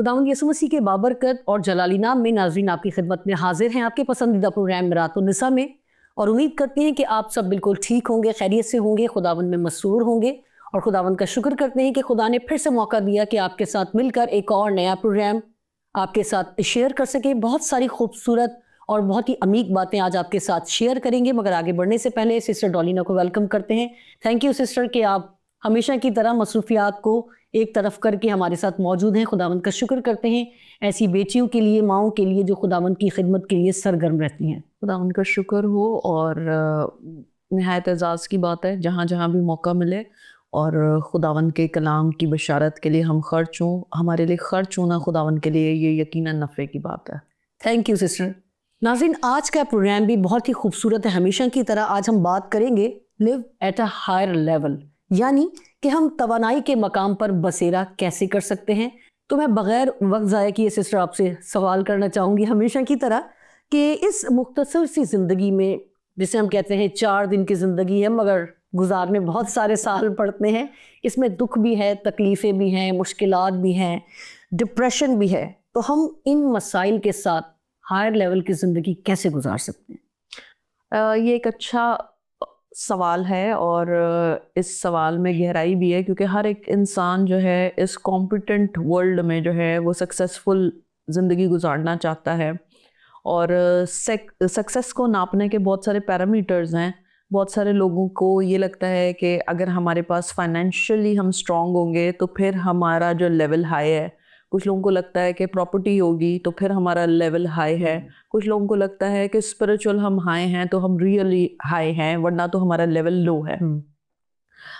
खुदावंद यीशु मसीह के बाबरकत और जलाली नाम में नाज़रीन आपकी खिदमत में हाजिर हैं आपके पसंदीदा प्रोग्राम मिरातुन्निसा में। और उम्मीद करते हैं कि आप सब बिल्कुल ठीक होंगे, खैरियत से होंगे, खुदावंद में मसरूर होंगे। और खुदावंद का शुक्र करते हैं कि खुदा ने फिर से मौका दिया कि आपके साथ मिलकर एक और नया प्रोग्राम आपके साथ शेयर कर सके। बहुत सारी खूबसूरत और बहुत ही अमीक बातें आज आपके साथ शेयर करेंगे, मगर आगे बढ़ने से पहले सिस्टर डॉलिना को वेलकम करते हैं। थैंक यू सिस्टर कि आप हमेशा की तरह मसरूफियात को एक तरफ करके हमारे साथ मौजूद हैं। खुदावंद का शुक्र करते हैं ऐसी बेटियों के लिए, माओं के लिए जो खुदावंद की खिदमत के लिए सरगर्म रहती हैं। खुदावंद का शुक्र हो। और नहायत एजाज़ की बात है जहाँ जहाँ भी मौका मिले और खुदावंद के कलाम की बशारत के लिए हम खर्च हों, हमारे लिए खर्च होना खुदावंद के लिए ये यकीनन नफ़े की बात है। Thank you sister. नाज़रीन, आज का प्रोग्राम भी बहुत ही खूबसूरत है। हमेशा की तरह आज हम बात करेंगे live at a higher level, यानी कि हम तवानाई के मकाम पर बसेरा कैसे कर सकते हैं। तो मैं बग़ैर वक्त ज़ाया किए सिस्टर आपसे सवाल करना चाहूँगी हमेशा की तरह कि इस मुख्तसर सी ज़िंदगी में, जिसे हम कहते हैं 4 दिन की ज़िंदगी है मगर गुजारने बहुत सारे साल पड़ते हैं, इसमें दुख भी है, तकलीफ़ें भी हैं, मुश्किलात भी हैं, डिप्रेशन भी है, तो हम इन मसाइल के साथ हायर लेवल की ज़िंदगी कैसे गुजार सकते हैं? ये एक अच्छा सवाल है और इस सवाल में गहराई भी है, क्योंकि हर एक इंसान जो है इस कॉम्पिटेंट वर्ल्ड में जो है वो सक्सेसफुल ज़िंदगी गुजारना चाहता है। और सक्सेस को नापने के बहुत सारे पैरामीटर्स हैं। बहुत सारे लोगों को ये लगता है कि अगर हमारे पास फाइनेंशियली हम स्ट्रांग होंगे तो फिर हमारा जो लेवल हाई है। कुछ लोगों को लगता है कि प्रॉपर्टी होगी तो फिर हमारा लेवल हाई है। कुछ लोगों को लगता है कि स्पिरिचुअल हम हाई हैं तो हम रियली हाई हैं, वरना तो हमारा लेवल लो है।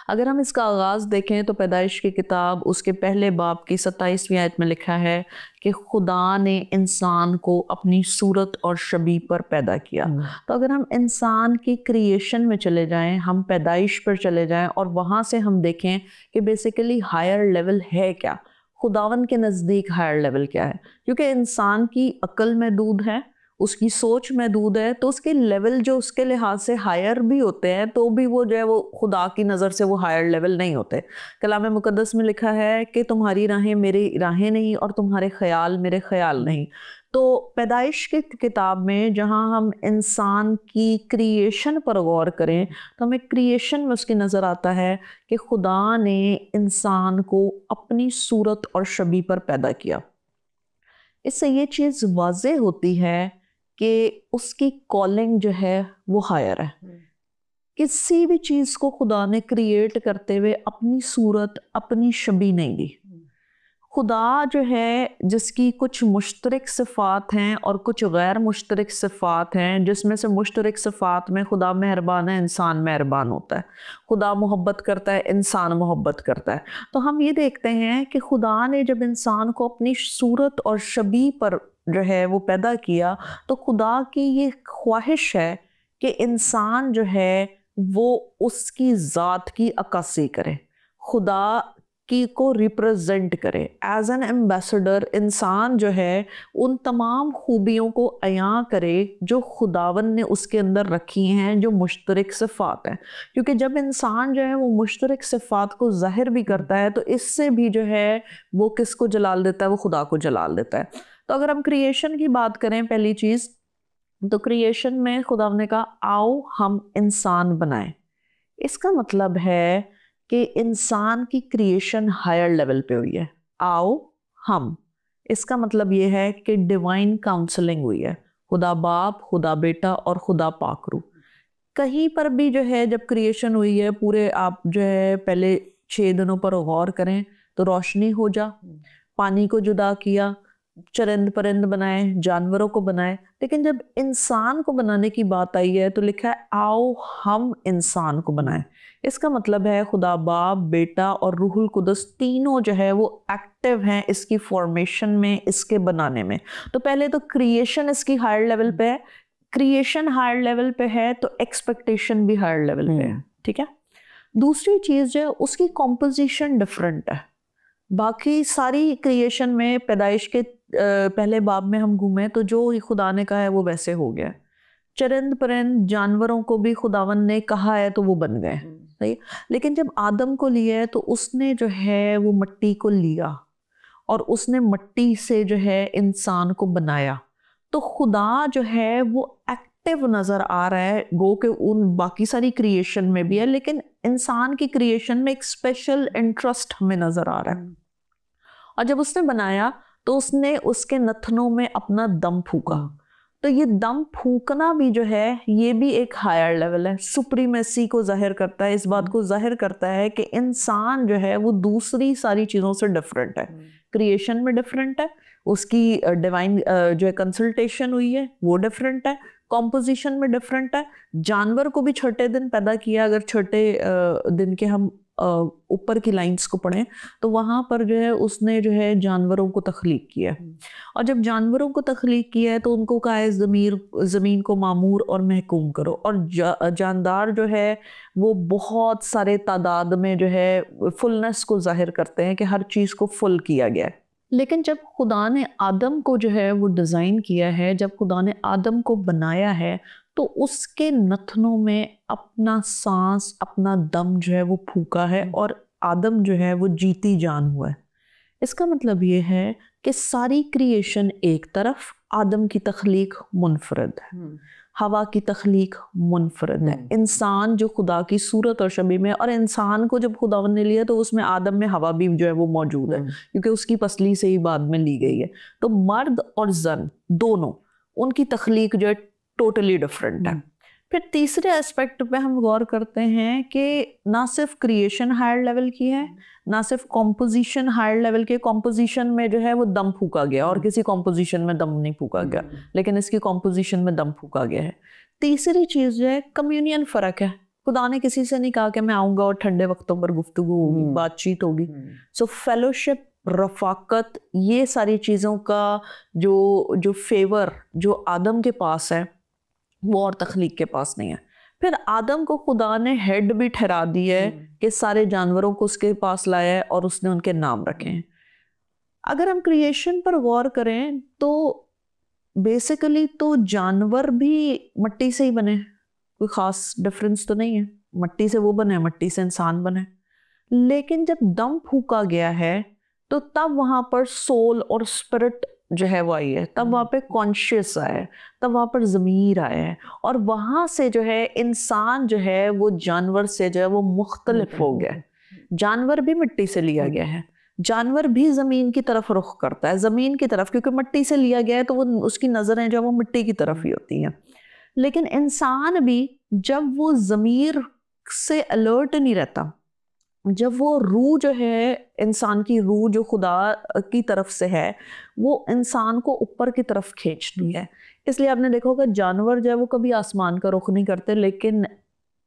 अगर हम इसका आगाज़ देखें तो पैदाइश की किताब उसके पहले बाब की 27वीं आयत में लिखा है कि खुदा ने इंसान को अपनी सूरत और शबीह पर पैदा किया। तो अगर हम इंसान की क्रिएशन में चले जाएं, हम पैदाइश पर चले जाएं और वहाँ से हम देखें कि बेसिकली हायर लेवल है क्या, खुदावन के नज़दीक हायर लेवल क्या है। क्योंकि इंसान की अक्ल महदूद है, उसकी सोच महदूद है, तो उसके लेवल जो उसके लिहाज से हायर भी होते हैं तो भी वो जो है वो खुदा की नज़र से वो हायर लेवल नहीं होते। कलाम मुकद्दस में लिखा है कि तुम्हारी राहें मेरी राहें नहीं और तुम्हारे ख्याल मेरे ख्याल नहीं। तो पैदाइश की किताब में जहाँ हम इंसान की क्रिएशन पर गौर करें तो हमें क्रिएशन में उसकी नज़र आता है कि खुदा ने इंसान को अपनी सूरत और शबीह पर पैदा किया। इससे ये चीज़ वाज़ेह होती है कि उसकी कॉलिंग जो है वो हायर है। किसी भी चीज़ को खुदा ने क्रिएट करते हुए अपनी सूरत, अपनी शबीह नहीं दी। खुदा जो है जिसकी कुछ मुश्तरक सिफ़ात हैं और कुछ गैर मुश्तरक सिफ़ात हैं, जिसमें से मुश्तरक सिफ़ात में खुदा मेहरबान है, इंसान मेहरबान होता है। खुदा मोहब्बत करता है, इंसान मोहब्बत करता है। तो हम ये देखते हैं कि खुदा ने जब इंसान को अपनी सूरत और शबीह पर जो है वो पैदा किया, तो खुदा की ये ख्वाहिश है कि इंसान जो है वो उसकी ज़ात की अक्कासी करे, खुदा की को रिप्रेजेंट करे। एज एन एम्बेसडर इंसान जो है उन तमाम खूबियों को अयां करे जो खुदावन ने उसके अंदर रखी हैं, जो मुश्तरक सिफ़ात हैं। क्योंकि जब इंसान जो है वो मुश्तरक सिफ़ात को ज़ाहिर भी करता है तो इससे भी जो है वो किसको जलाल देता है, वो खुदा को जलाल देता है। तो अगर हम क्रिएशन की बात करें, पहली चीज़ तो क्रिएशन में खुदा ने कहा आओ हम इंसान बनाएं। इसका मतलब है कि इंसान की क्रिएशन हायर लेवल पे हुई है। आओ हम, इसका मतलब ये है कि डिवाइन काउंसलिंग हुई है। खुदा बाप, खुदा बेटा और खुदा पाक रूह। कहीं पर भी जो है जब क्रिएशन हुई है, पूरे आप जो है पहले 6 दिनों पर गौर करें तो रोशनी हो जा, पानी को जुदा किया, चरिंद परिंद बनाए, जानवरों को बनाए। लेकिन जब इंसान को बनाने की बात आई है तो लिखा है आओ हम इंसान को बनाएं। इसका मतलब है खुदा बाप, बेटा और रूहुल कुदस तीनों जो है वो एक्टिव हैं इसकी फॉर्मेशन में, इसके बनाने में। तो पहले तो क्रिएशन इसकी हायर लेवल पे है, क्रिएशन हायर लेवल पे है तो एक्सपेक्टेशन भी हायर लेवल पे है। ठीक है। दूसरी चीज़ जो है उसकी कॉम्पोजिशन डिफरेंट है। बाकी सारी क्रिएशन में पैदाइश के पहले बाब में हम घूमें तो जो खुदा ने कहा है वो वैसे हो गया। चरिंद परिंद जानवरों को भी खुदावन ने कहा है तो वो बन गए, सही। लेकिन जब आदम को लिया है तो उसने जो है वो मिट्टी को लिया और उसने मिट्टी से जो है इंसान को बनाया, तो खुदा जो है वो एक्टिव नज़र आ रहा है, गो के उन बाकी सारी क्रिएशन में भी है, लेकिन इंसान की क्रिएशन में एक स्पेशल इंटरेस्ट हमें नज़र आ रहा है। और जब उसने बनाया तो उसने उसके नथनों में अपना दम फूका। तो ये दम फूकना भी जो है ये भी एक हायर लेवल है, सुप्रीमेसी को जाहिर करता है, इस बात को जाहिर करता है कि इंसान जो है वो दूसरी सारी चीज़ों से डिफरेंट है, क्रिएशन में डिफरेंट है, उसकी डिवाइन जो है कंसल्टेशन हुई है वो डिफरेंट है, कॉम्पोजिशन में डिफरेंट है। जानवर को भी छठे दिन पैदा किया, अगर छठे दिन के हम ऊपर की लाइंस को पढ़ें तो वहाँ पर जो है उसने जो है जानवरों को तख्लीक किया, और जब जानवरों को तख्लीक किया है तो उनको कहा है ज़मीन को मामूर और महकूम करो, और जानदार जो है वो बहुत सारे तादाद में जो है फुलनेस को जाहिर करते हैं कि हर चीज़ को फुल किया गया है। लेकिन जब खुदा ने आदम को जो है वो डिज़ाइन किया है, जब खुदा ने आदम को बनाया है, तो उसके नथनों में अपना सांस, अपना दम जो है वो फूका है, और आदम जो है वो जीती जान हुआ है। इसका मतलब ये है कि सारी क्रिएशन एक तरफ, आदम की तख्लीक मुनफरद है, हवा की तख्लीक मुनफरद है, इंसान जो खुदा की सूरत और शबीह में, और इंसान को जब खुदा ने लिया तो उसमें आदम में हवा भी जो है वो मौजूद है, क्योंकि उसकी पसली से ही बाद में ली गई है। तो मर्द और जन दोनों, उनकी तख्लीक जो है टोटली डिफरेंट है। फिर तीसरे एस्पेक्ट पे हम गौर करते हैं कि ना सिर्फ क्रिएशन हायर लेवल की है, ना सिर्फ कॉम्पोजिशन हायर लेवल के, कॉम्पोजिशन में जो है वो दम फूका गया और किसी कॉम्पोजिशन में दम नहीं फूका गया, लेकिन इसकी कॉम्पोजिशन में दम फूका गया है। तीसरी चीज़ जो है कम्युनियन फ़र्क है। खुदा ने किसी से नहीं कहा कि मैं आऊँगा और ठंडे वक्तों पर गुफ्तगू होगी, बातचीत होगी। सो फेलोशिप, रफ़ाकत, ये सारी चीज़ों का जो फेवर जो आदम के पास है वो और तख्लीक के पास नहीं है। फिर आदम को खुदा ने हेड भी ठहरा दी है कि सारे जानवरों को उसके पास लाया है और उसने उनके नाम रखे हैं। अगर हम क्रिएशन पर गौर करें तो बेसिकली तो जानवर भी मिट्टी से ही बने, कोई ख़ास डिफरेंस तो नहीं है, मिट्टी से वो बने, मिट्टी से इंसान बने। लेकिन जब दम फूका गया है तो तब वहाँ पर सोल और स्पिरिट जो है वो आई है, तब वहाँ पे कॉन्शियस आया है, तब वहाँ पर ज़मीर आया है, और वहाँ से जो है इंसान जो है वो जानवर से जो है वो मुख्तलिफ हो गया है। जानवर भी मिट्टी से लिया गया है, जानवर भी ज़मीन की तरफ रुख करता है, ज़मीन की तरफ, क्योंकि मिट्टी से लिया गया है तो वो उसकी नज़रें जो है वो मिट्टी की तरफ ही होती हैं। लेकिन इंसान भी जब वो ज़मीर से अलर्ट नहीं रहता, जब वो रूह जो है, इंसान की रूह जो खुदा की तरफ से है, वो इंसान को ऊपर की तरफ खींचती है। इसलिए आपने देखा होगा जानवर जो है वो कभी आसमान का रुख नहीं करते, लेकिन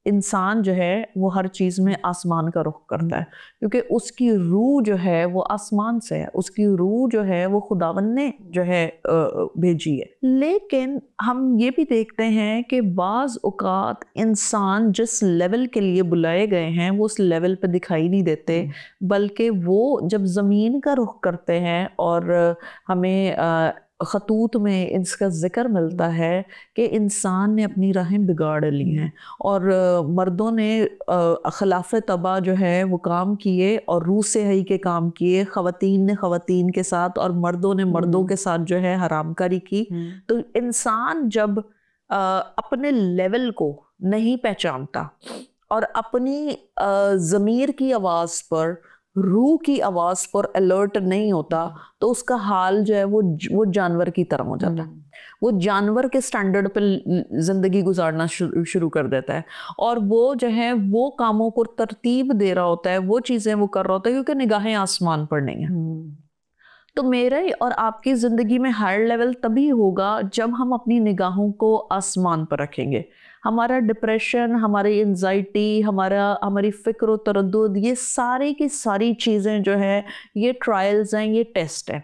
इंसान जो है वो हर चीज़ में आसमान का रुख करता है, क्योंकि उसकी रूह जो है वो आसमान से है, उसकी रूह जो है वो खुदावन ने जो है भेजी है। लेकिन हम ये भी देखते हैं कि बाज़ औक़ात इंसान जिस लेवल के लिए बुलाए गए हैं वो उस लेवल पे दिखाई नहीं देते, बल्कि वो जब ज़मीन का रुख करते हैं, और हमें ख़तूत में इसका ज़िक्र मिलता है कि इंसान ने अपनी राहें बिगाड़ ली हैं, और मर्दों ने खिलाफ़ तबा जो है वो काम किए और रूह से ही के काम किए, ख़वातीन ने ख़वातीन के साथ और मर्दों ने मर्दों के साथ जो है हरामकारी की। तो इंसान जब अपने लेवल को नहीं पहचानता और अपनी ज़मीर की आवाज़ पर, रूह की आवाज़ पर अलर्ट नहीं होता, तो उसका हाल जो है वो जानवर की तरह हो जाता है। वो जानवर के स्टैंडर्ड पे ज़िंदगी गुजारना शुरू कर देता है, और वो जो है वो कामों को तरतीब दे रहा होता है, वो चीज़ें वो कर रहा होता है, क्योंकि निगाहें आसमान पर नहीं है। तो मेरे और आपकी ज़िंदगी में हायर लेवल तभी होगा जब हम अपनी निगाहों को आसमान पर रखेंगे। हमारा डिप्रेशन, हमारी एंजाइटी, हमारी फ़िक्र व तरद्दुद, ये सारी की सारी चीज़ें जो है ये ट्रायल्स हैं, ये टेस्ट हैं।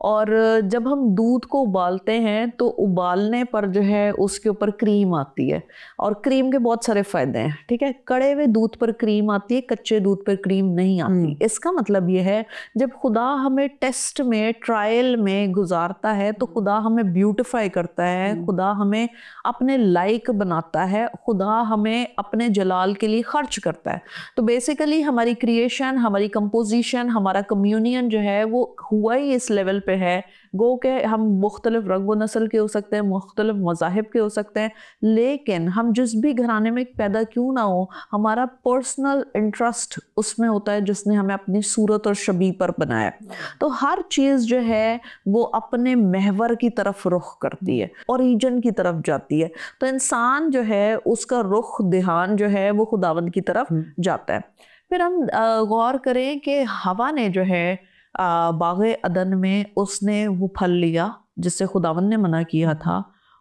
और जब हम दूध को उबालते हैं तो उबालने पर जो है उसके ऊपर क्रीम आती है, और क्रीम के बहुत सारे फायदे हैं, ठीक है। कड़े हुए दूध पर क्रीम आती है, कच्चे दूध पर क्रीम नहीं आती। इसका मतलब ये है जब खुदा हमें टेस्ट में, ट्रायल में गुजारता है तो खुदा हमें ब्यूटिफाई करता है, खुदा हमें अपने लायक बनाता है, खुदा हमें अपने जलाल के लिए खर्च करता है। तो बेसिकली हमारी क्रिएशन, हमारी कंपोजिशन, हमारा कम्युनियन जो है वो हुआ ही इस लेवल पे है। गो के हम मुख्तलिफ रंग व नस्ल के हो सकते हैं, मुख्तलिफ मज़ाहिब के हो सकते हैं, लेकिन हम जिस भी घराने में पैदा क्यों ना हो, हमारा पर्सनल इंटरेस्ट उसमें होता है जिसने हमें अपनी सूरत और शबीह पर बनाया। तो हर चीज़ जो है वो अपने महवर की तरफ रुख करती है, ओरिजिन की तरफ जाती है। तो इंसान जो है उसका रुख, ध्यान जो है वो खुदावंद की तरफ जाता है। फिर हम गौर करें कि हवा ने जो है बाग़े अदन में उसने वो फल लिया जिससे खुदावंद ने मना किया था,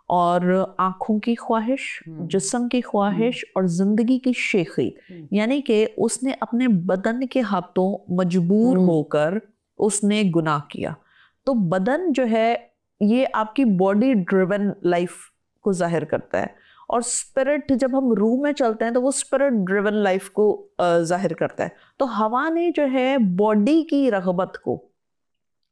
और आँखों की ख्वाहिश, जिस्म की ख्वाहिश और ज़िंदगी की शेखी, यानी कि उसने अपने बदन के हाथों मजबूर होकर उसने गुनाह किया। तो बदन जो है ये आपकी बॉडी ड्रिवन लाइफ को जाहिर करता है, और स्पिरिट, जब हम रूह में चलते हैं तो वो स्पिरिट ड्रिवन लाइफ को जाहिर करता है। तो हवा ने जो है बॉडी की रग़बत को,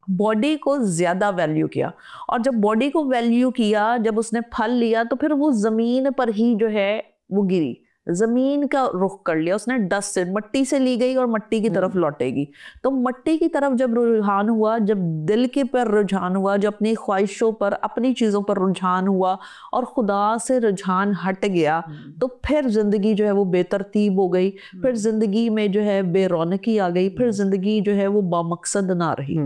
बॉडी को ज़्यादा वैल्यू किया, और जब बॉडी को वैल्यू किया, जब उसने फल लिया तो फिर वो ज़मीन पर ही जो है वो गिरी, ज़मीन का रुख कर लिया उसने, डस्ट से, मट्टी से ली गई और मट्टी की तरफ लौटेगी। तो मट्टी की तरफ जब रुझान हुआ, जब दिल के पर रुझान हुआ, जब अपनी ख्वाहिशों पर, अपनी चीज़ों पर रुझान हुआ और खुदा से रुझान हट गया, तो फिर ज़िंदगी जो है वो बेतरतीब हो गई, फिर ज़िंदगी में जो है बेरौनकी आ गई, फिर ज़िंदगी जो है वो बामकसद ना रही।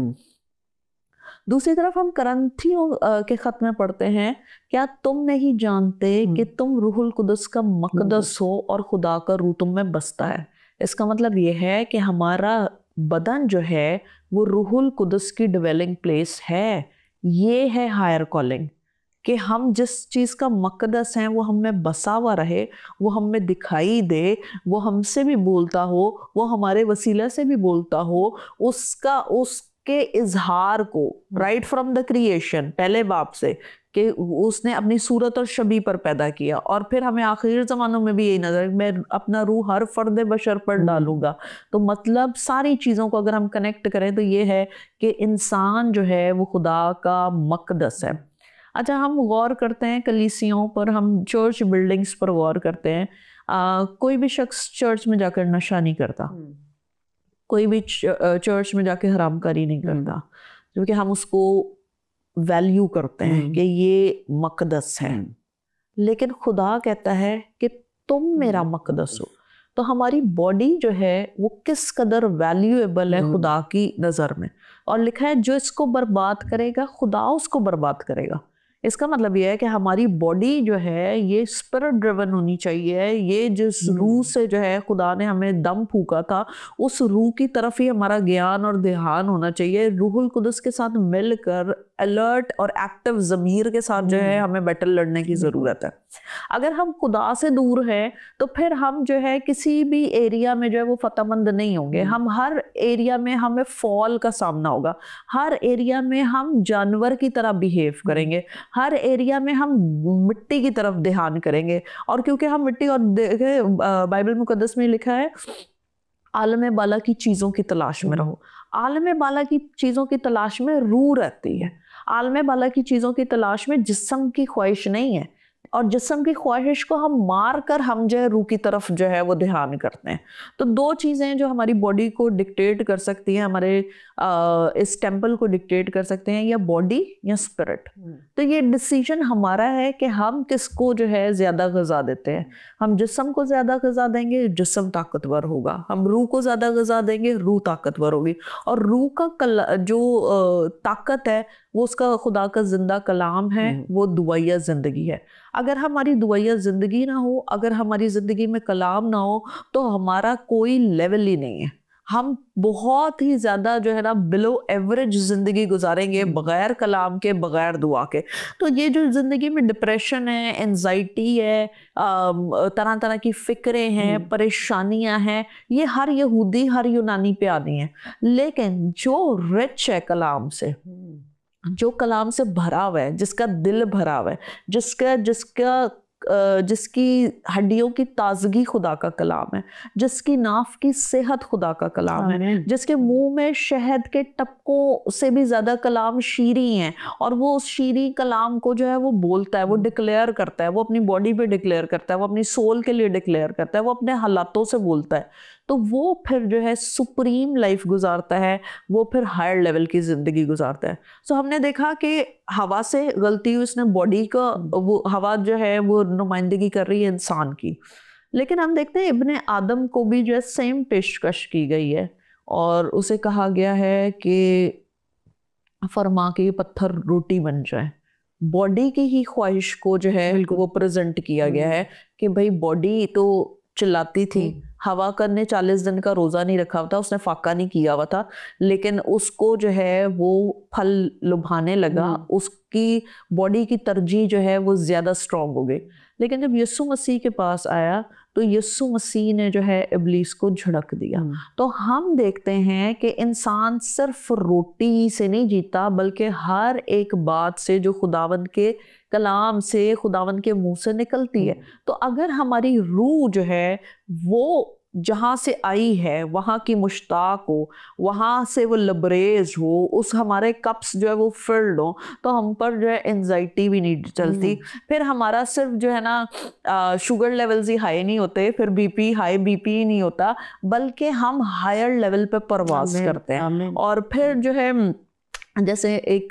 दूसरी तरफ हम करंथियों के ख़त में पढ़ते हैं, क्या तुम नहीं जानते कि तुम रूहुल कुदस का मकदस हो और खुदा का रूह तुम में बसता है। इसका मतलब ये है कि हमारा बदन जो है वो रूहुल कुदस की डिवेलिंग प्लेस है। ये है हायर कॉलिंग, कि हम जिस चीज़ का मकदस हैं वो हम में बसा हुआ रहे, वो हम में दिखाई दे, वो हमसे भी बोलता हो, वो हमारे वसीला से भी बोलता हो, उसके इजहार को राइट फ्रॉम द क्रिएशन, पहले बाप से, कि उसने अपनी सूरत और शबीह पर पैदा किया, और फिर हमें आखिर ज़मानों में भी यही नज़र, मैं अपना रूह हर फ़र्द बशर पर डालूंगा। तो मतलब सारी चीज़ों को अगर हम कनेक्ट करें तो ये है कि इंसान जो है वो खुदा का मकदस है। अच्छा, हम गौर करते हैं कलीसियों पर, हम चर्च बिल्डिंग्स पर गौर करते हैं। कोई भी शख्स चर्च में जाकर नशा नहीं करता, कोई भी चर्च में जाके हरामकारी नहीं करता, क्योंकि हम उसको वैल्यू करते हैं कि ये मकदस है। लेकिन खुदा कहता है कि तुम मेरा मकदस हो। तो हमारी बॉडी जो है वो किस कदर वैल्यूएबल है खुदा की नज़र में, और लिखा है जो इसको बर्बाद करेगा खुदा उसको बर्बाद करेगा। इसका मतलब ये है कि हमारी बॉडी जो है ये स्पिरिट ड्रिवन होनी चाहिए। ये जिस रूह से जो है खुदा ने हमें दम फूका था, उस रूह की तरफ ही हमारा ज्ञान और ध्यान होना चाहिए। रूहुल कुदस के साथ मिलकर अलर्ट और एक्टिव ज़मीर के साथ जो है हमें बैटल लड़ने की ज़रूरत है। अगर हम खुदा से दूर हैं तो फिर हम जो है किसी भी एरिया में जो है वो फतहमंद नहीं होंगे। हम हर एरिया में हमें फॉल का सामना होगा, हर एरिया में हम जानवर की तरह बिहेव करेंगे, हर एरिया में हम मिट्टी की तरफ ध्यान करेंगे। और क्योंकि हम मिट्टी, और बाइबल मुकद्दस में लिखा है आलम बाला की चीज़ों की तलाश में रहो। आलम बाला की चीज़ों की तलाश में रूह रहती है, आलम बाला की चीज़ों की तलाश में जिस्म की ख्वाहिश नहीं है, और जिस्म की ख्वाहिश को हम मार कर हम जो है रूह की तरफ जो है वो ध्यान करते हैं। तो दो चीज़ें जो हमारी बॉडी को डिक्टेट कर सकती हैं, हमारे इस टेम्पल को डिक्टेट कर सकते हैं, या बॉडी या स्पिरिट। तो ये डिसीजन हमारा है कि हम किसको जो है ज़्यादा ग़िज़ा देते हैं। हम जिस्म को ज़्यादा ग़िज़ा देंगे, जिस्म ताकतवर होगा। हम रूह को ज़्यादा ग़िज़ा देंगे, रूह ताकतवर होगी। और रूह का जो ताकत है वो उसका खुदा का जिंदा कलाम है, वो दुआया ज़िंदगी है। अगर हमारी दुआया ज़िंदगी ना हो, अगर हमारी ज़िंदगी में कलाम ना हो, तो हमारा कोई लेवल ही नहीं है। हम बहुत ही ज़्यादा जो है ना बिलो एवरेज ज़िंदगी गुजारेंगे, बग़ैर कलाम के, बग़ैर दुआ के। तो ये जो ज़िंदगी में डिप्रेशन है, एंजाइटी है, तरह तरह की फ़िक्रें हैं, परेशानियां हैं, ये हर यहूदी, हर यूनानी पे आनी है। लेकिन जो रिच है कलाम से, जो कलाम से भरा हुआ है, जिसका दिल भरा हुआ है, जिसकी हड्डियों की ताजगी खुदा का कलाम है, जिसकी नाफ की सेहत खुदा का कलाम है, जिसके मुंह में शहद के टपकों से भी ज्यादा कलाम शीरी हैं, और वो उस शीरी कलाम को जो है वो बोलता है, वो डिक्लेयर करता है, वो अपनी बॉडी पे डिक्लेयर करता है, वो अपनी सोल के लिए डिक्लेयर करता है, वो अपने हालातों से बोलता है, तो वो फिर जो है सुप्रीम लाइफ गुजारता है, वो फिर हायर लेवल की जिंदगी गुजारता है। सो हमने देखा कि हवा से गलती हुई, उसने बॉडी का, वो हवा जो है वो नुमाइंदगी कर रही है इंसान की, लेकिन हम देखते हैं इब्ने आदम को भी जो है सेम पेशकश की गई है, और उसे कहा गया है कि फरमा के पत्थर रोटी बन जाए। बॉडी की ही ख्वाहिश को जो है वो प्रेजेंट किया गया है कि भाई बॉडी तो चिल्लाती थी, हवा करने 40 दिन का रोज़ा नहीं रखा हुआ था, उसने फाका नहीं किया हुआ था, लेकिन उसको जो है वो फल लुभाने लगा, उसकी बॉडी की तरजीह जो है वो ज़्यादा स्ट्रॉन्ग हो गई। लेकिन जब यीशु मसीह के पास आया तो यीशु मसीह ने जो है इब्लीस को झड़क दिया। तो हम देखते हैं कि इंसान सिर्फ रोटी से नहीं जीता, बल्कि हर एक बात से जो खुदावंद के कलाम से, खुदावंद के मुंह से निकलती है। तो अगर हमारी रूह जो है वो जहाँ से आई है वहाँ की मुश्ताक हो, वहाँ से वो लबरेज हो, उस हमारे कप्स जो है वो फिल्ड हो, तो हम पर जो है एंजाइटी भी नहीं चलती। फिर हमारा सिर्फ जो है ना शुगर लेवल्स ही हाई नहीं होते, फिर बीपी हाई बीपी ही नहीं होता, बल्कि हम हायर लेवल पे परवाज करते हैं। और फिर जो है जैसे एक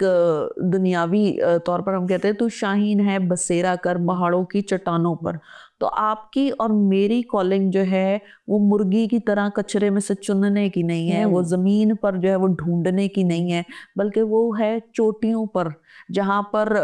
दुनियावी तौर पर हम कहते हैं तू शाहीन है बसेरा कर पहाड़ों की चट्टानों पर, तो आपकी और मेरी कॉलिंग जो है वो मुर्गी की तरह कचरे में से चुनने की नहीं है, वो जमीन पर जो है वो ढूंढने की नहीं है, बल्कि वो है चोटियों पर, जहाँ पर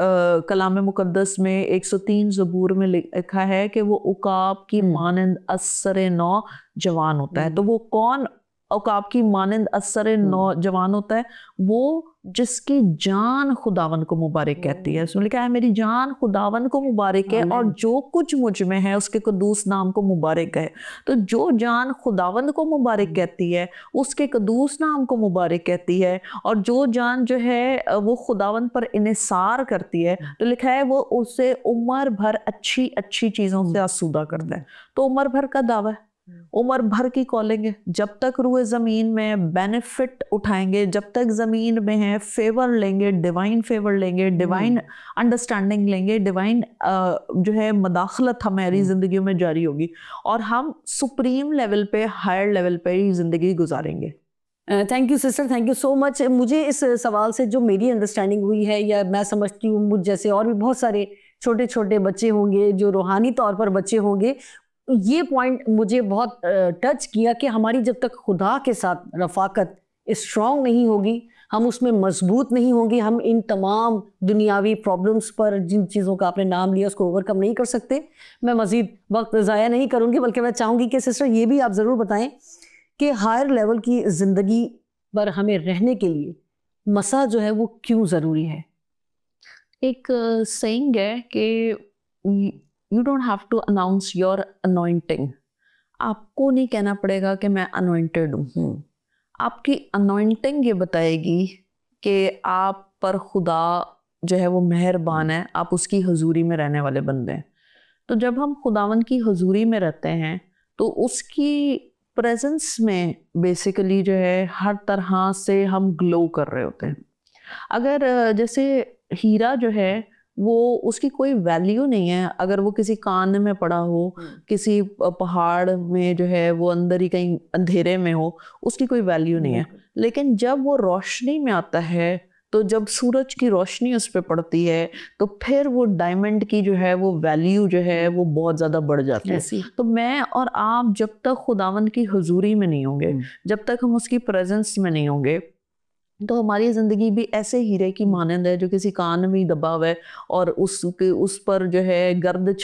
कलाम मुकद्दस में 103 ज़बूर में लिखा है कि वो उकाब की मानंद असर नौ जवान होता है। तो वो कौन औकाब की मानंद असर नौजवान होता है? वो जिसकी जान खुदावन को मुबारक कहती है। उसमें लिखा है मेरी जान खुदावन को मुबारक है और जो कुछ मुझ में है उसके कदूस नाम को मुबारक है। तो जो जान खुदावन को मुबारक कहती है उसके कदूस नाम को मुबारक कहती है, और जो जान जो है वो खुदावन पर इन्हिसार करती है तो लिखा है वो उसे उम्र भर अच्छी अच्छी चीज़ों से आसूदा करता है। तो उम्र भर का दावा है, उम्र भर की कॉलिंग है। जब तक रूए ज़मीन में बेनिफिट उठाएंगे, जब तक ज़मीन में है फेवर लेंगे, डिवाइन फेवर लेंगे, डिवाइन अंडरस्टैंडिंग लेंगे, डिवाइन जो है मदाखलत हमारी ज़िंदगी में जारी होगी और हम सुप्रीम लेवल पे, हायर लेवल पे ही ज़िंदगी गुजारेंगे। Thank you sister, thank you so much. मुझे इस सवाल से जो मेरी अंडरस्टैंडिंग हुई है, या मैं समझती हूँ मुझ जैसे और भी बहुत सारे छोटे छोटे बच्चे होंगे जो रूहानी तौर पर बच्चे होंगे, ये पॉइंट मुझे बहुत टच किया कि हमारी जब तक खुदा के साथ रफ़ाकत स्ट्रॉन्ग नहीं होगी, हम उसमें मजबूत नहीं होंगे, हम इन तमाम दुनियावी प्रॉब्लम्स पर, जिन चीज़ों का आपने नाम लिया, उसको ओवरकम नहीं कर सकते। मैं मज़ीद वक्त ज़ाया नहीं करूँगी, बल्कि मैं चाहूँगी कि सिस्टर ये भी आप ज़रूर बताएं कि हायर लेवल की ज़िंदगी पर हमें रहने के लिए मसा जो है वो क्यों ज़रूरी है। एक सेइंग है कि You don't have to announce your anointing. आपको नहीं कहना पड़ेगा कि मैं anointed हूँ। आपकी anointing ये बताएगी कि आप पर खुदा जो है वो मेहरबान है, आप उसकी हुजूरी में रहने वाले बंदे हैं। तो जब हम खुदावन की हुजूरी में रहते हैं तो उसकी प्रेजेंस में बेसिकली जो है हर तरह से हम ग्लो कर रहे होते हैं। अगर जैसे हीरा जो है वो उसकी कोई वैल्यू नहीं है अगर वो किसी कान में पड़ा हो, किसी पहाड़ में जो है वो अंदर ही कहीं अंधेरे में हो, उसकी कोई वैल्यू नहीं है। लेकिन जब वो रोशनी में आता है, तो जब सूरज की रोशनी उस पर पड़ती है, तो फिर वो डायमंड की जो है वो वैल्यू जो है वो बहुत ज़्यादा बढ़ जाती है। तो मैं और आप जब तक खुदावन की हुजूरी में नहीं होंगे, जब तक हम उसकी प्रेजेंस में नहीं होंगे, तो हमारी ज़िंदगी भी ऐसे हीरे की मानंद है जो किसी कान में दबा हुआ है और उस पर जो है गर्द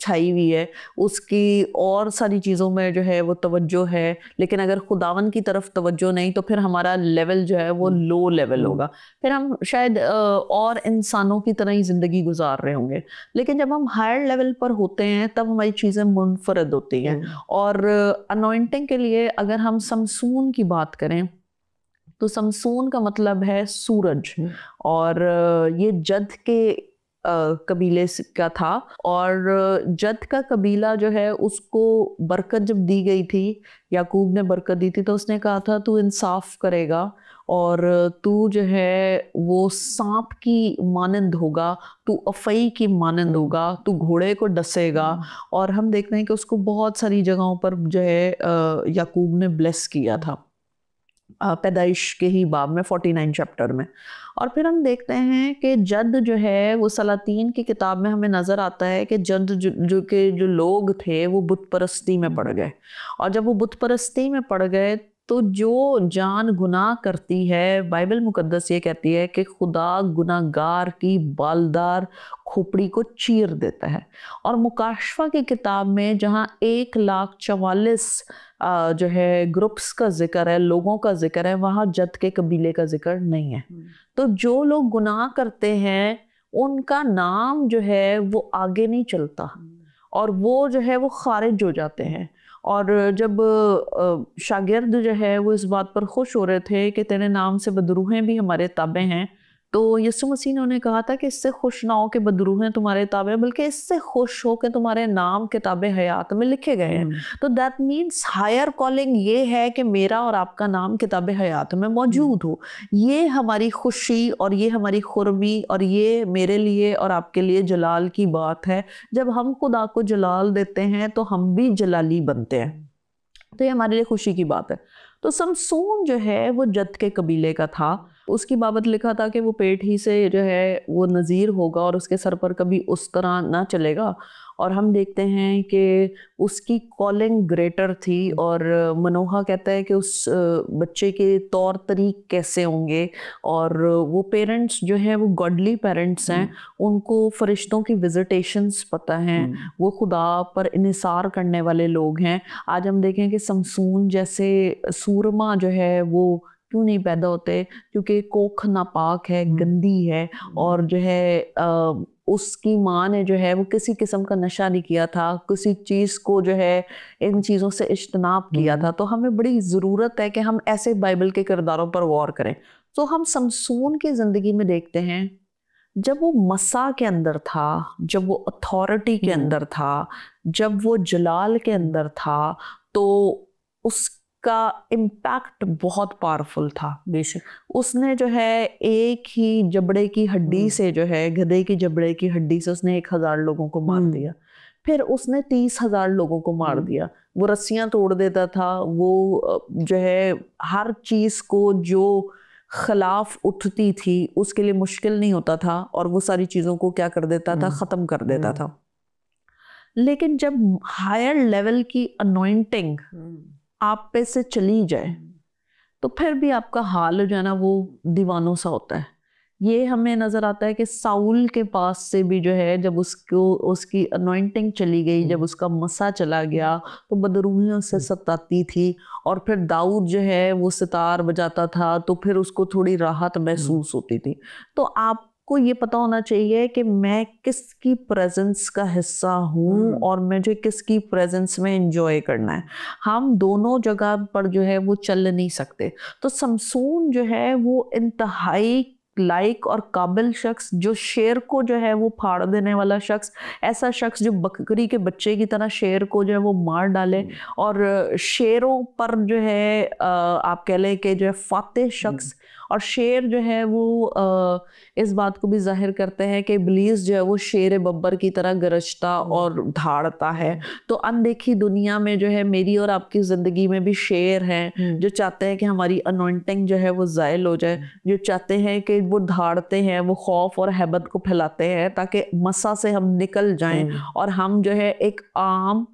छाई हुई है, उसकी और सारी चीज़ों में जो है वो तवज्जो है, लेकिन अगर खुदावन की तरफ तवज्जो नहीं तो फिर हमारा लेवल जो है वो लो लेवल होगा, फिर हम शायद और इंसानों की तरह ही ज़िंदगी गुजार रहे होंगे। लेकिन जब हम हायर लेवल पर होते हैं तब हमारी चीज़ें मुनफरद होती हैं। और अनॉइंटिंग के लिए अगर हम समसून की बात करें तो समसून का मतलब है सूरज, और ये जद के कबीले का था। और जद का कबीला जो है उसको बरकत जब दी गई थी, याकूब ने बरकत दी थी, तो उसने कहा था तू इंसाफ करेगा और तू जो है वो सांप की मानंद होगा, तू अफई की मानंद होगा, तू घोड़े को डसेगा। और हम देखते हैं कि उसको बहुत सारी जगहों पर जो है याकूब ने ब्लेस किया था, पैदाइश के ही बाब में 49 चैप्टर में। और फिर हम देखते हैं कि जद जो है वो सलातीन की किताब में हमें नज़र आता है कि जद जो लोग थे वो बुत परस्ती में पड़ गए, और जब वो बुत परस्ती में पड़ गए तो जो जान गुनाह करती है, बाइबल मुकद्दस ये कहती है कि खुदा गुनाहगार की बालदार खोपड़ी को चीर देता है। और मुकाशफा की किताब में जहाँ 1,44,000 जो है ग्रुप्स का जिक्र है, लोगों का जिक्र है, वहाँ जद के कबीले का जिक्र नहीं है। तो जो लोग गुनाह करते हैं उनका नाम जो है वो आगे नहीं चलता, और वो जो है वो खारिज हो जाते हैं। और जब शागिर्द जो है वो इस बात पर खुश हो रहे थे कि तेरे नाम से बदरूहें भी हमारे ताबे हैं, तो यीशु मसीह ने उन्हें कहा था कि इससे खुश ना हो कि बदरूहें तुम्हारे ताबे, बल्कि इससे खुश हो कि तुम्हारे नाम किताबे हयात में लिखे गए हैं। तो दैट मीन्स हायर कॉलिंग ये है कि मेरा और आपका नाम किताबे हयात में मौजूद हो। ये हमारी खुशी और ये हमारी खुरमी और ये मेरे लिए और आपके लिए जलाल की बात है। जब हम खुदा को जलाल देते हैं तो हम भी जलाली बनते हैं, तो ये हमारे लिए खुशी की बात है। तो समसून जो है वो जद के कबीले का था। उसकी बाबत लिखा था कि वो पेट ही से जो है वो नज़ीर होगा और उसके सर पर कभी उस तरह ना चलेगा। और हम देखते हैं कि उसकी कॉलिंग ग्रेटर थी, और मनोहा कहता है कि उस बच्चे के तौर तरीक कैसे होंगे। और वो पेरेंट्स जो हैं वो गॉडली पेरेंट्स हैं, उनको फरिश्तों की विजिटेशंस पता हैं, वो खुदा पर इन्हिसार करने वाले लोग हैं। आज हम देखें कि समसून जैसे सूरमा जो है वो क्यों नहीं पैदा होते, क्योंकि कोख नापाक है, गंदी है, और जो है उसकी माँ ने जो है वो किसी किस्म का नशा नहीं किया था, किसी चीज़ को जो है इन चीज़ों से इज्तनाब किया था। तो हमें बड़ी ज़रूरत है कि हम ऐसे बाइबल के किरदारों पर गौर करें। तो हम समसून की ज़िंदगी में देखते हैं जब वो मसा के अंदर था, जब वो अथॉरिटी के अंदर था, जब वो जलाल के अंदर था, तो उसका इम्पैक्ट बहुत पावरफुल था। बेशक उसने जो है एक ही जबड़े की हड्डी से जो है, गधे की जबड़े की हड्डी से उसने 1,000 लोगों को मार दिया। फिर उसने 30,000 लोगों को मार दिया। वो रस्सियां तोड़ देता था, वो जो है हर चीज को जो खिलाफ उठती थी उसके लिए मुश्किल नहीं होता था, और वो सारी चीजों को क्या कर देता था, खत्म कर देता था। लेकिन जब हायर लेवल की अनॉइंटिंग आप पे से चली जाए तो फिर भी आपका हाल जो है ना वो दीवानों सा होता है। ये हमें नजर आता है कि साउल के पास से भी जो है जब उसको उसकी अनॉइंटिंग चली गई, जब उसका मसा चला गया, तो बदरूहियों से सताती थी। और फिर दाऊद जो है वो सितार बजाता था, तो फिर उसको थोड़ी राहत महसूस होती थी। तो आपको ये पता होना चाहिए कि मैं किसकी प्रेजेंस का हिस्सा हूँ और मुझे किसकी प्रेजेंस में एंजॉय करना है। हम दोनों जगह पर जो है वो चल नहीं सकते। तो समसून जो है वो इंतहाई लाइक और काबिल शख्स, जो शेर को जो है वो फाड़ देने वाला शख्स, ऐसा शख्स जो बकरी के बच्चे की तरह शेर को जो है वो मार डाले, और शेरों पर जो है आप कह लें कि जो है फातेह शख्स। और शेर जो है वो इस बात को भी जाहिर करते हैं कि इब्लीस जो है वो शेर बब्बर की तरह गरजता और धाड़ता है। तो अनदेखी दुनिया में जो है मेरी और आपकी ज़िंदगी में भी शेर हैं जो चाहते हैं कि हमारी अनॉइंटिंग जो है वो ज़ायल हो जाए, जो चाहते हैं कि वो धाड़ते हैं, वो खौफ और हैबत को फैलाते हैं ताकि मसा से हम निकल जाएं और हम जो है एक आम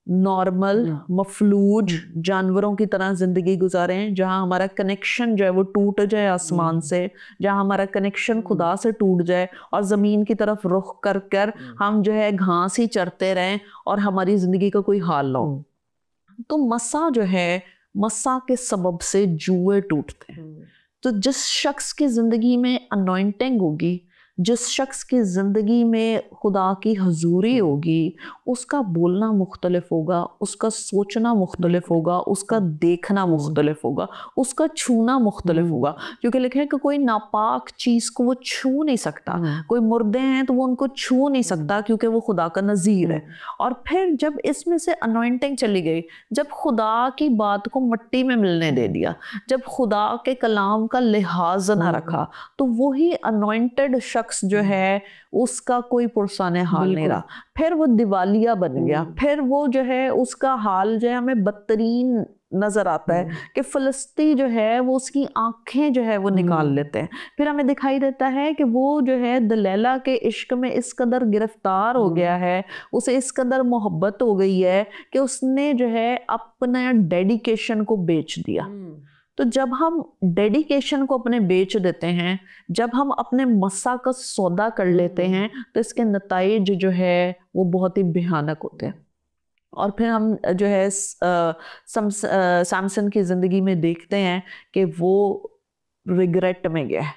नॉर्मल मफलूज जानवरों की तरह जिंदगी गुजारें, जहां हमारा कनेक्शन जो है वो टूट जाए आसमान से, जहां हमारा कनेक्शन खुदा से टूट जाए और ज़मीन की तरफ रुख कर कर हम जो है घास ही चरते रहें और हमारी ज़िंदगी का कोई हाल ना हो। तो मसा जो है, मसा के सबब से जुए टूटते हैं। तो जिस शख्स की ज़िंदगी में अनॉइंटिंग होगी, जिस शख्स की ज़िंदगी में खुदा की हजूरी होगी उसका बोलना मुख्तलिफ होगा, उसका सोचना मुख्तलिफ होगा, उसका देखना मुख्तलिफ होगा, उसका छूना मुख्तलिफ होगा। क्योंकि लिखे हैं कि कोई नापाक चीज़ को वो छू नहीं सकता, कोई मुर्दे हैं तो वो उनको छू नहीं सकता क्योंकि वो खुदा का नज़ीर है। और फिर जब इसमें से अनॉइंटिंग चली गई, जब खुदा की बात को मिट्टी में मिलने दे दिया, जब खुदा के कलाम का लिहाज ना रखा, तो वही अनॉइंटेड शख्स जो है उसका कोई पुरसाने हाल नहीं रहा। फिर वो दिवालिया बन गया। फिर वो जो है उसका हाल जो है हमें बदतरीन नजर आता है कि फलस्ती जो है वो उसकी आंखें जो है वो निकाल लेते हैं। फिर हमें दिखाई देता है कि वो जो है दलैला के इश्क में इस कदर गिरफ्तार हो गया है, उसे इस कदर मोहब्बत हो गई है कि उसने जो है अपना डेडिकेशन को बेच दिया। तो जब हम डेडिकेशन को अपने बेच देते हैं, जब हम अपने मसा का सौदा कर लेते हैं, तो इसके नताइज जो है वो बहुत ही भयानक होते हैं। और फिर हम जो है सैमसन की ज़िंदगी में देखते हैं कि वो रिग्रेट में गया है,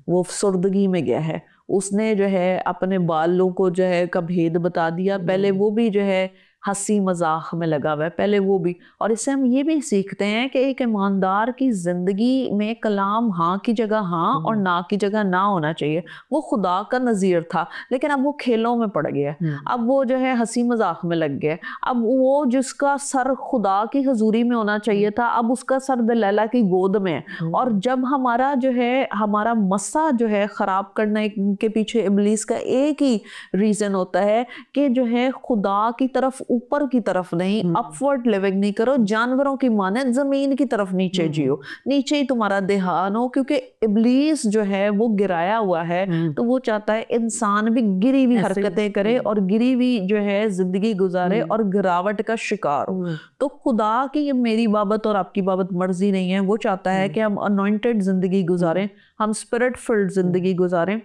वो अफसरदगी में गया है। उसने जो है अपने बालों को जो है का भेद बता दिया। पहले वो भी जो है हंसी मजाक में लगा हुआ है, पहले वो भी। और इससे हम ये भी सीखते हैं कि एक ईमानदार की ज़िंदगी में कलाम हाँ की जगह हाँ और ना की जगह ना होना चाहिए। वो खुदा का नज़ीर था, लेकिन अब वो खेलों में पड़ गया, अब वो जो है हंसी मजाक में लग गया। अब वो जिसका सर खुदा की हजूरी में होना चाहिए था, अब उसका सर दलैला की गोद में है। और जब हमारा जो है हमारा मसा जो है ख़राब करने के पीछे इब्लीस का एक ही रीज़न होता है कि जो है खुदा की तरफ ऊपर की तरफ नहीं, अपवर्ड लिविंग नहीं करो, जानवरों की माने जमीन की तरफ नीचे जियो, नीचे ही तुम्हारा ध्यान हो। क्योंकि इब्लीस जो है वो गिराया हुआ है, तो वो चाहता है इंसान भी गिरी हुई हरकतें करे और गिरी हुई जो है जिंदगी गुजारे और गिरावट का शिकार हो। तो खुदा की मेरी बाबत और आपकी बाबत मर्जी नहीं है। वो चाहता है कि हम अनॉइंटेड जिंदगी गुजारें, हम स्पिरिट फिल्ड जिंदगी गुजारें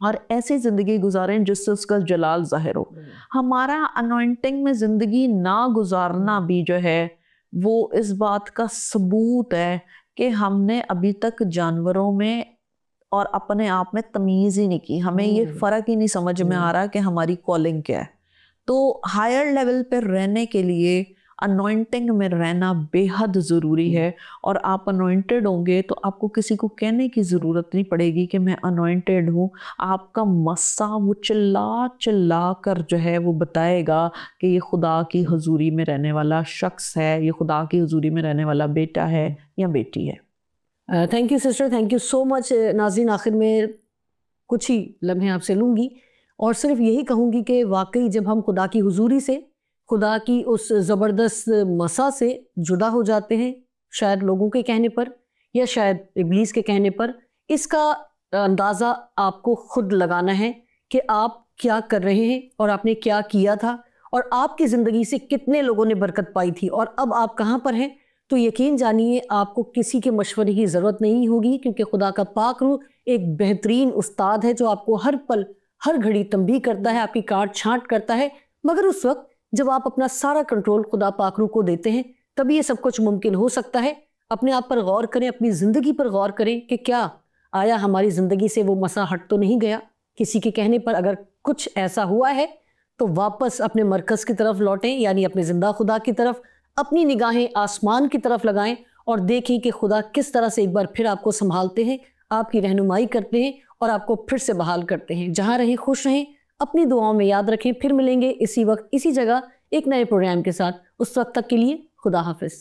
और ऐसी ज़िंदगी गुजारें जिससे उसका जलाल ज़ाहिर हो। हमारा अनॉइंटिंग में ज़िंदगी ना गुजारना भी जो है वो इस बात का सबूत है कि हमने अभी तक जानवरों में और अपने आप में तमीज़ ही नहीं की। हमें ये फ़र्क ही नहीं समझ में आ रहा कि हमारी कॉलिंग क्या है। तो हायर लेवल पर रहने के लिए अनॉइंटिंग में रहना बेहद ज़रूरी है। और आप अनॉइंटेड होंगे तो आपको किसी को कहने की ज़रूरत नहीं पड़ेगी कि मैं अनॉइंटेड हूँ। आपका मस्सा वो चिल्ला चिल्ला कर जो है वो बताएगा कि ये खुदा की हजूरी में रहने वाला शख्स है, ये खुदा की हजूरी में रहने वाला बेटा है या बेटी है। Thank you sister, thank you so much. नाज़रीन, आखिर में कुछ ही लम्हे आपसे लूँगी और सिर्फ यही कहूँगी कि वाकई जब हम खुदा की हुजूरी से, खुदा की उस ज़बरदस्त मसा से जुदा हो जाते हैं, शायद लोगों के कहने पर या शायद इब्लीस के कहने पर, इसका अंदाज़ा आपको खुद लगाना है कि आप क्या कर रहे हैं और आपने क्या किया था और आपकी ज़िंदगी से कितने लोगों ने बरकत पाई थी और अब आप कहाँ पर हैं। तो यकीन जानिए आपको किसी के मशवरे की ज़रूरत नहीं होगी, क्योंकि खुदा का पाक रूह एक बेहतरीन उस्ताद है जो आपको हर पल हर घड़ी तंबीह करता है, आपकी काट छांट करता है। मगर उस वक्त जब आप अपना सारा कंट्रोल खुदा पाक रूह को देते हैं, तभी ये सब कुछ मुमकिन हो सकता है। अपने आप पर गौर करें, अपनी ज़िंदगी पर गौर करें कि क्या आया हमारी ज़िंदगी से वो मसा हट तो नहीं गया। किसी के कहने पर अगर कुछ ऐसा हुआ है तो वापस अपने मरकज़ की तरफ लौटें, यानी अपने ज़िंदा खुदा की तरफ। अपनी निगाहें आसमान की तरफ लगाएं और देखें कि खुदा किस तरह से एक बार फिर आपको संभालते हैं, आपकी रहनुमाई करते हैं और आपको फिर से बहाल करते हैं। जहाँ रहें खुश रहें, अपनी दुआओं में याद रखें। फिर मिलेंगे इसी वक्त इसी जगह एक नए प्रोग्राम के साथ। उस वक्त तक के लिए खुदा हाफिज़।